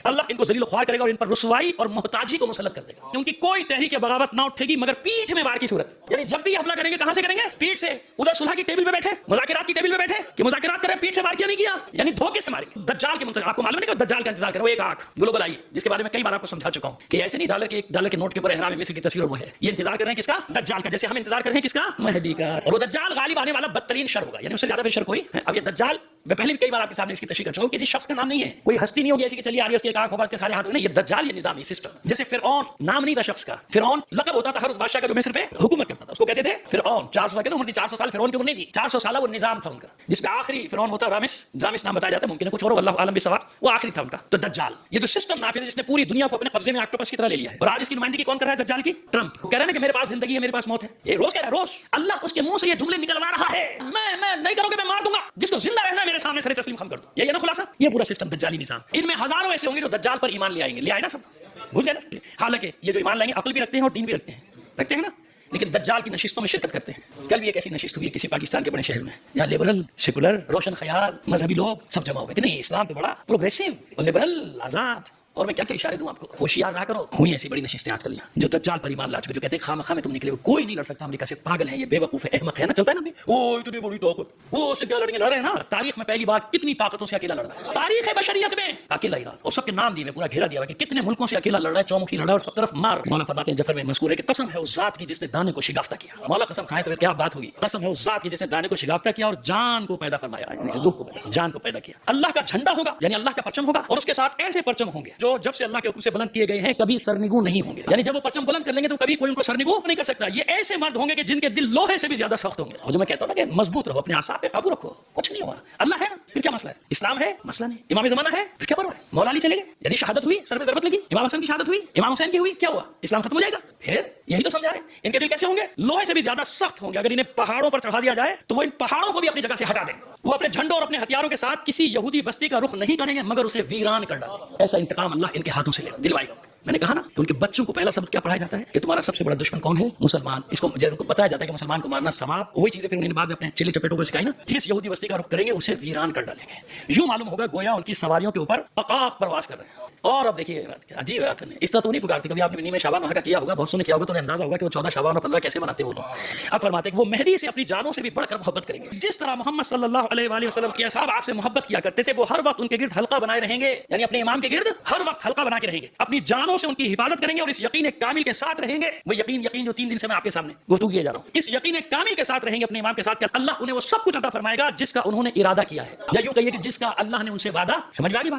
اللہ ان کو ذلیل و خوار کرے گا اور ان پر رسوائی اور محتاجی کو مسلط کر دے گا. ان کی کوئی تحریک بغاوت نہ اٹھے گی مگر پیٹھ میں وار کی صورت. یعنی جب بھی حملہ کریں گے کہاں سے کریں گے؟ پیٹھ سے. ادھر صلح کی ٹیبل پہ بیٹھے, مذاکرات کی ٹیبل پہ بیٹھے کہ مذاکرات کریں, پیٹھ سے وار کیا نہیں کیا, یعنی دھوکے سے ماریں گے. دجال کے منتظر, آپ کو معلوم ہے کہ دجال کا انتظار کرو, ایک آنکھ گلوبل آئی جس کے بارے میں کئی بار آپ کو سمجھا چکا ہوں کہ ایسے نہیں ڈالر کے نوٹ کے اوپر احرام مصر کی تصویر اور وہ ہے. یہ انتظار کر رہے ہیں کس کا؟ دجال کا. جیسے ہم انتظار کر رہے ہیں کس کا؟ مہدی کا. اور وہ دجال غالب آنے والا بدترین شر ہوگا, یعنی اس سے زیادہ پھر شر کوئی. اب یہ دجال میں پہلے بھی کئی بار آپ کے سامنے اس کی تشریح کر چکا ہوں, کسی شخص کا نام نہیں ہے, کوئی ہستی نہیں ہوگی ایسی کہ چلی آ رہی ہے اس کے ایک آنکھ ہوگا کے سارے ہاتھ. نہیں, یہ دجال, یہ نظام, یہ سسٹم. جیسے فرعون نام نہیں تھا شخص کا, فرعون لقب ہوتا تھا ہر اس بادشاہ کا جو مصر پہ حکومت کرتا تھا, اس کو کہتے تھے فرعون. 400 سال کی عمر تھی, 400 سال فرعون کی عمر نہیں تھی, 400 سال وہ نظام تھا ان کا, جس میں آخری فرعون ہوتا رامس نام بتایا جاتا ہے, ممکن ہے کچھ اور ہو, اللہ عالم بالصواب, وہ آخری تھا ان کا. تو دجال یہ جو سسٹم نافذ ہے جس نے پوری دنیا کو اپنے قبضے میں آکٹوپس کی طرح لے لیا ہے, اور آج اس کی نمائندگی کون کر رہا ہے دجال کی؟ ٹرمپ. کہہ رہے ہیں کہ میرے پاس زندگی ہے, میرے پاس موت ہے. یہ روز کہہ رہا ہے, روز اللہ اس کے منہ سے یہ جملے نکلوا رہا ہے, میں نہیں کروں گا, میں مار دوں گا, جس کو زندہ رہنا ہے میرے سامنے سر تسلیم خم کر دو. یہ نا خلاصہ, یہ پورا سسٹم دجالی نظام. ان میں ہزاروں ایسے ہوں گے جو دجال پر ایمان لے آئیں گے, لے آئے نا سب, بھول گئے نا. حالانکہ یہ جو ایمان لائیں گے عقل بھی رکھتے ہیں اور دین بھی رکھتے ہیں نا, لیکن دجال کی نشستوں میں شرکت کرتے ہیں. کل بھی ایک ایسی نشست ہوئی کسی پاکستان کے بڑے شہر میں, یہاں لبرل, سیکولر, روشن خیال, مذہبی لوگ سب جمع ہوئے کہ نہیں اسلام تو بڑا پروگریسو اور لبرل, آزاد, اور میں کیا کیا اشارے دوں آپ کو, ہوشیار رہا کرو. ہوئی ایسی بڑی نشستیں آج کل یہاں جو دجال پر ایمان لا چکے, جو کہتے ہیں خامخواہ میں تم نکلے ہو, کوئی نہیں لڑ سکتا امریکہ سے, پاگل ہے یہ, بے وقوف ہے, احمق ہے نا, چلتا ہے نا. وہ اتنی بڑی طاقت, وہ اس سے کیا لڑیں گے, لڑ رہے ہیں نا. تاریخ میں پہلی بار کتنی طاقتوں سے اکیلا لڑ رہا ہے, تاریخ بشریت میں اکیلا ایران, اور سب کے نام دیے, پورا گھیرا دیا ہوا کہ کتنے ملکوں سے اکیلا لڑ رہا ہے, چومکھی لڑا اور سب طرف مار. مولا فرماتے ہیں جفر میں مذکور ہے کہ قسم ہے اس ذات کی جس نے دانے کو شگافتہ کیا. مولا قسم کھائے تو کیا بات ہوگی, قسم ہے اس ذات کی جس نے دانے کو شگافتہ کیا اور جان کو پیدا فرمایا, روح کو, جان کو پیدا کیا. اللہ کا جھنڈا ہوگا, یعنی اللہ کا پرچم ہوگا, اور اس کے ساتھ ایسے پرچم ہوں گے جو جب سے اللہ کے حکم سے بلند کیے گئے ہیں کبھی سرنگو نہیں ہوں گے. یعنی جب وہ پرچم بلند کر لیں گے تو کبھی کوئی ان کو سرنگو نہیں کر سکتا. یہ ایسے مرد ہوں گے کہ جن کے دل لوہے سے بھی زیادہ سخت ہوں گے. اور جو میں کہتا ہوں نا کہ مضبوط رہو, اپنے اعصاب پہ قابو رکھو, کچھ نہیں ہوا. اللہ ہے نا, پھر کیا مسئلہ ہے؟ اسلام ہے, مسئلہ نہیں. امام زمانہ ہے, پھر کیا پرواہ ہے؟ مولا علی چلے گئے, یعنی شہادت ہوئی, سر پہ ضربت لگی, امام حسن کی شہادت ہوئی, امام حسین کی ہوئی, کیا ہوا؟ اسلام ختم ہو جائے گا؟ پھر یہی تو سمجھا رہے ہیں. ان کے دل کیسے ہوں گے؟ لوہے سے بھی زیادہ سخت ہوں گے. اگر انہیں پہاڑوں پر چڑھا دیا جائے تو وہ ان پہاڑوں کو بھی اپنی جگہ سے ہٹا دیں گے. وہ اپنے جھنڈوں اور اپنے ہتھیاروں کے ساتھ کسی یہودی بستی کا رخ نہیں کریں گے مگر اسے ویران کر ڈالیں گے. ایسا انتقام اللہ ان کے ہاتھوں سے دلوائے گا. میں نے کہا نا کہ ان کے بچوں کو پہلا سبق کیا پڑھایا جاتا ہے کہ تمہارا سب سے بڑا دشمن کون ہے؟ مسلمان. اس کو جب ان کو بتایا جاتا ہے کہ مسلمان کو مارنا ثواب, وہی چیزیں پھر انہوں نے بعد میں اپنے چلی چپیٹوں کو سکھائی نا. جس یہودی بستی کا رخ کریں گے اسے ویران کر ڈالیں گے. یوں معلوم ہوگا گویا ان کی سواریوں کے اوپر عقاب پرواز کر رہے ہیں. اور اب دیکھیے عجیب بات ہے, اس طرح تو نہیں پکارتے. کبھی آپ نے نیمہ شعبان وہاں کا کیا ہوگا, بہت سنے کیا ہوگا, تو انہیں اندازہ ہوگا کہ وہ 14 شعبان اور 15 کیسے مناتے ہیں وہ لوگ. اب فرماتے ہیں کہ وہ مہدی سے اپنی جانوں سے بھی بڑھ کر محبت کریں گے. جس طرح محمد صلی اللہ علیہ وآلہ وسلم کے اصحاب آپ سے محبت کیا کرتے تھے, وہ ہر وقت ان کے گرد حلقہ بنائے رہیں گے, یعنی اپنے امام کے گرد ہر وقت حلقہ بنا کے رہیں گے, اپنی جانوں سے ان کی حفاظت کریں گے اور اس یقین کامل کے ساتھ رہیں گے. وہ یقین جو 3 دن سے میں آپ کے سامنے گفتگو کیے جا رہا ہوں, اس یقین کامل کے ساتھ رہیں گے اپنے امام کے ساتھ کہ اللہ انہیں وہ سب کچھ عطا فرمائے گا جس کا انہوں نے ارادہ کیا ہے, یا یوں کہیے کہ جس کا اللہ نے ان سے وعدہ. سمجھ میں آ گئی بات؟